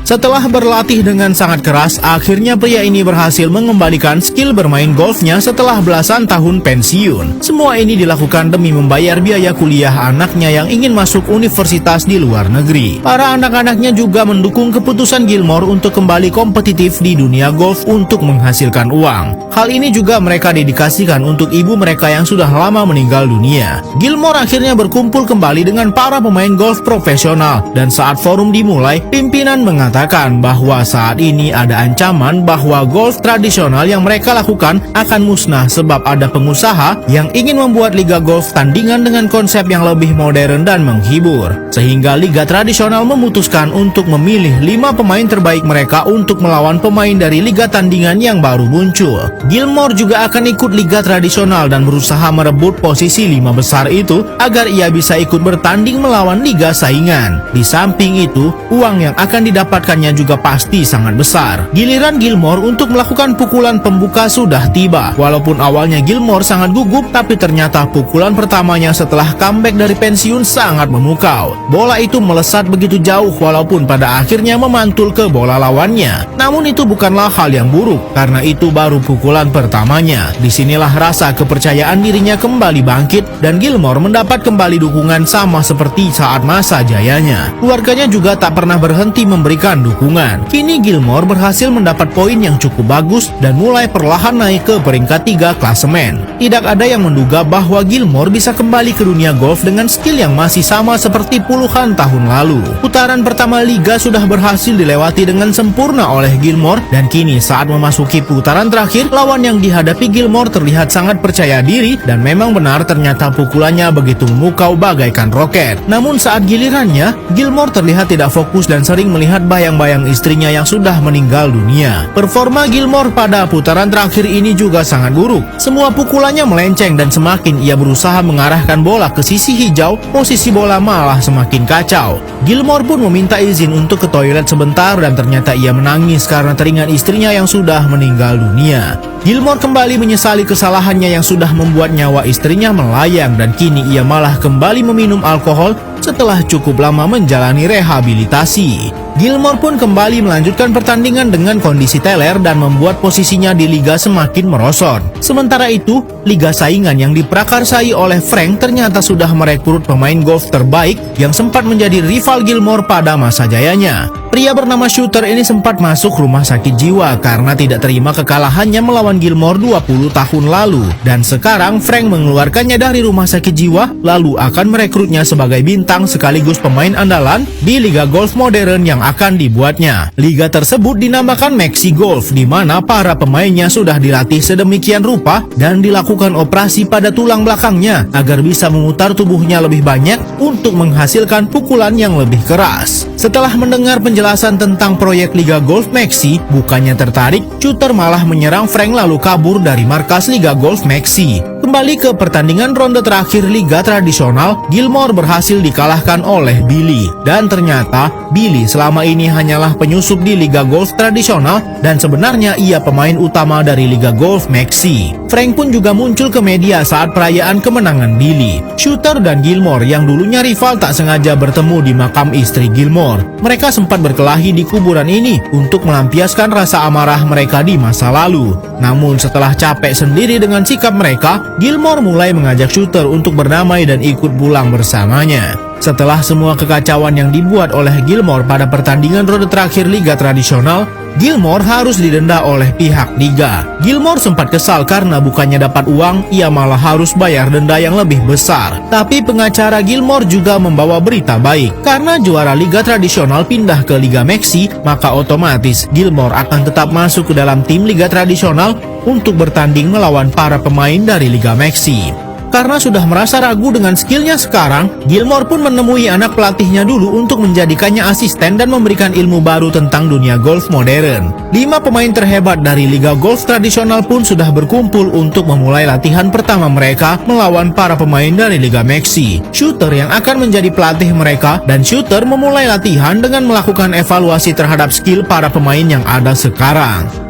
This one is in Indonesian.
Setelah berlatih dengan sangat keras, akhirnya pria ini berhasil mengembalikan skill bermain golfnya setelah belasan tahun pensiun. Semua ini dilakukan demi membayar biaya kuliah anaknya yang ingin masuk universitas di luar negeri. Para anak-anaknya juga mendukung keputusan Gilmore untuk kembali kompetitif di dunia golf untuk menghasilkan uang. Hal ini juga mereka dedikasikan untuk ibu mereka yang sudah lama meninggal dunia. Gilmore akhirnya berkumpul kembali dengan para pemain golf profesional, dan saat forum dimulai, pimpinan mengatakan bahwa saat ini ada ancaman bahwa golf tradisional yang mereka lakukan akan musnah sebab ada pengusaha yang ingin membuat liga golf tandingan dengan konsep yang lebih modern dan menghibur. Sehingga liga tradisional memutuskan untuk memilih 5 pemain terbaik mereka untuk melawan pemain dari liga tandingan yang baru muncul. Gilmore juga akan ikut liga tradisional dan berusaha merebut posisi 5 besar itu agar ia bisa ikut bertanding melawan liga saingan. Di samping itu, uang yang akan didapatkannya juga pasti sangat besar. Giliran Gilmore untuk melakukan pukulan pembuka sudah tiba. Walaupun awalnya Gilmore sangat gugup, tapi ternyata pukulan pertamanya setelah comeback dari pensiun sangat memukau. Bola itu melesat begitu jauh walaupun pada akhirnya memantul ke bola lawannya. Namun itu bukanlah hal yang buruk, karena itu baru pukulan pertamanya. Disinilah rasa kepercayaan dirinya kembali bangkit dan Gilmore mendapat kembali dukungan sama seperti saat masa jayanya. Keluarganya juga tak pernah berhenti memberikan dukungan. Kini Gilmore berhasil mendapat poin yang cukup bagus dan mulai perlahan naik ke peringkat 3 klasemen. Tidak ada yang menduga bahwa Gilmore bisa kembali ke dunia golf dengan skill yang masih sama seperti puluhan tahun lalu. Putaran pertama liga sudah berhasil dilewati dengan sempurna oleh Gilmore, dan kini saat memasuki putaran terakhir, lawan yang dihadapi Gilmore terlihat sangat percaya diri dan memang benar ternyata pukulannya begitu memukau bagaikan roket. Namun saat gilirannya, Gilmore terlihat tidak fokus dan sering melihat bayang-bayang istrinya yang sudah meninggal dunia. Performa Gilmore pada putaran terakhir ini juga sangat buruk. Semua pukulannya melenceng dan semakin ia berusaha mengarahkan bola ke sisi hijau, posisi bola malah semakin kacau. Gilmore pun meminta izin untuk ke toilet sebentar dan ternyata ia menangis karena teringat istrinya yang sudah meninggal dunia. Gilmore kembali menyesali kesalahannya yang sudah membuat nyawa istrinya melayang, dan kini ia malah kembali meminum alkohol setelah cukup lama menjalani rehabilitasi. Gilmore pun kembali melanjutkan pertandingan dengan kondisi teler dan membuat posisinya di liga semakin merosot. Sementara itu, liga saingan yang diprakarsai oleh Frank ternyata sudah merekrut pemain golf terbaik yang sempat menjadi rival Gilmore pada masa jayanya. Pria bernama Shooter ini sempat masuk rumah sakit jiwa karena tidak terima kekalahannya melawan Gilmore 20 tahun lalu. Dan sekarang Frank mengeluarkannya dari rumah sakit jiwa lalu akan merekrutnya sebagai bintang sekaligus pemain andalan di liga golf modern yang akan dibuatnya. Liga tersebut dinamakan Maxi Golf, di mana para pemainnya sudah dilatih sedemikian rupa dan dilakukan operasi pada tulang belakangnya agar bisa memutar tubuhnya lebih banyak untuk menghasilkan pukulan yang lebih keras. Setelah mendengar penjelasan tentang proyek Liga Golf Maxi, bukannya tertarik, Shooter malah menyerang Frank lalu kabur dari markas Liga Golf Maxi. Kembali ke pertandingan ronde terakhir liga tradisional, Gilmore berhasil dikalahkan oleh Billy. Dan ternyata, Billy selama ini hanyalah penyusup di liga golf tradisional dan sebenarnya ia pemain utama dari Liga Golf Maxi. Frank pun juga muncul ke media saat perayaan kemenangan Billy. Shooter dan Gilmore yang dulunya rival tak sengaja bertemu di makam istri Gilmore. Mereka sempat berkelahi di kuburan ini untuk melampiaskan rasa amarah mereka di masa lalu. Namun setelah capek sendiri dengan sikap mereka, Gilmore mulai mengajak Shooter untuk berdamai dan ikut pulang bersamanya. Setelah semua kekacauan yang dibuat oleh Gilmore pada pertandingan ronde terakhir liga tradisional, Gilmore harus didenda oleh pihak liga. Gilmore sempat kesal karena bukannya dapat uang, ia malah harus bayar denda yang lebih besar. Tapi pengacara Gilmore juga membawa berita baik. Karena juara liga tradisional pindah ke Liga Maxi, maka otomatis Gilmore akan tetap masuk ke dalam tim liga tradisional untuk bertanding melawan para pemain dari Liga Maxi. Karena sudah merasa ragu dengan skillnya sekarang, Gilmore pun menemui anak pelatihnya dulu untuk menjadikannya asisten dan memberikan ilmu baru tentang dunia golf modern. 5 pemain terhebat dari liga golf tradisional pun sudah berkumpul untuk memulai latihan pertama mereka melawan para pemain dari Liga Maxi. Shooter yang akan menjadi pelatih mereka, dan Shooter memulai latihan dengan melakukan evaluasi terhadap skill para pemain yang ada sekarang.